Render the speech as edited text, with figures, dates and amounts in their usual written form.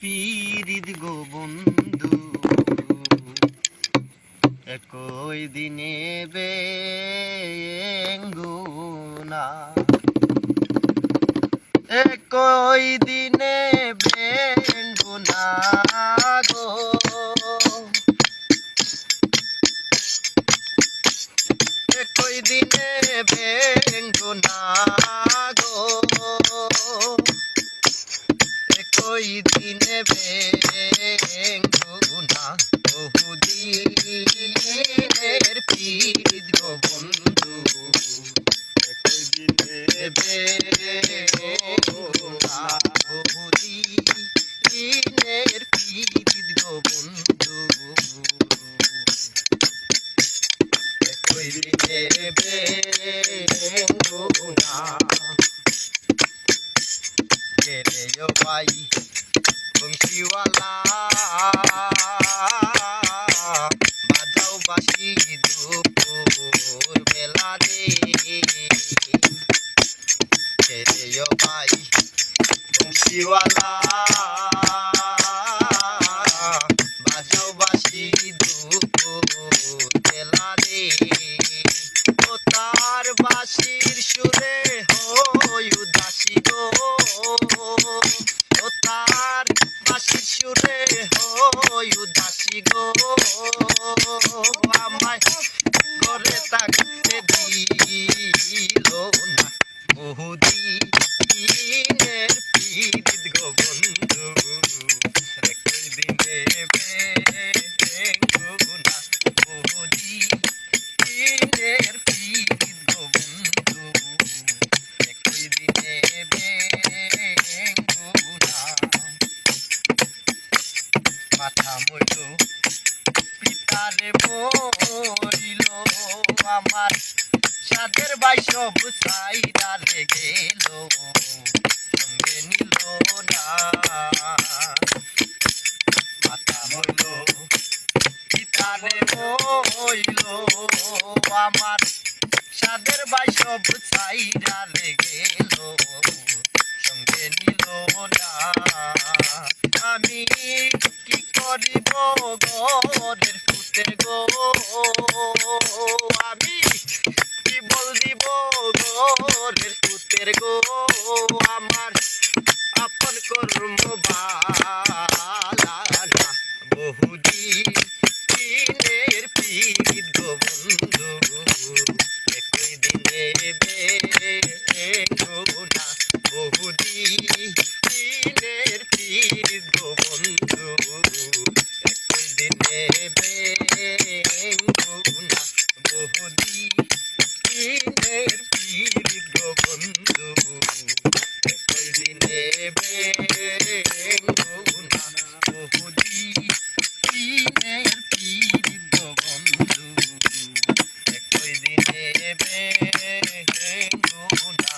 পীড়িত গো বন্ধু একই দিনে বেঙ্গুনা একই দিনে বেঙ্গুনা গো একই দিনে বেঙ্গুনা গো একই দিনে বেঙ্গুনা বহুদিনের পীড়িত গো বন্ধু একই দিনে বেঙ্গুনা বহুদিনের পীড়িত গো বন্ধু একই দিনে বেঙ্গুনা রে ও ভাই বংশীওয়ালা বাজাও বাঁশি দুপুর বেলা রে ও ভাই বংশীওয়ালা বাজাও বাঁশি দুপুর বেলা রে ও তার বাঁশির সুরে হই উদাসী গো ও তার বাঁশির সুরে হই উদাসী গো আমায় ঘরে থাকতে দিল না বহুদিনের পীড়িত গো বন্ধু একই দিনে বেঙ্গুনা বহুদিনের পীড়িত গো বন্ধু একই দিনে বেঙ্গুনা মাথা মইল পিতারে মরিল আমার সাদের ভাই সব সাইরা রে গেল সঙ্গে নিল না মাথা মইল পিতারে মইল আমার সাদের ভাই সব সাইরা রে গেল সঙ্গে নিল না আমি কি করিব ঘরের ফুটে গো আমি কি বলদিব ঘরের ফুটের গো আমার আপন কর্ম বালা না বহুদিনের পীড়িত গো বন্ধু একই দিনে বেঙ্গুনা বহুদিনের পীড়িত গো বন্ধু একই দিনে বেঙ্গুনা বহুদিনের পীড়িত গো বন্ধু একই দিনে বেঙ্গুনা বহুদিনের পীড়িত গো বন্ধু একই দিনে বেঙ্গুনা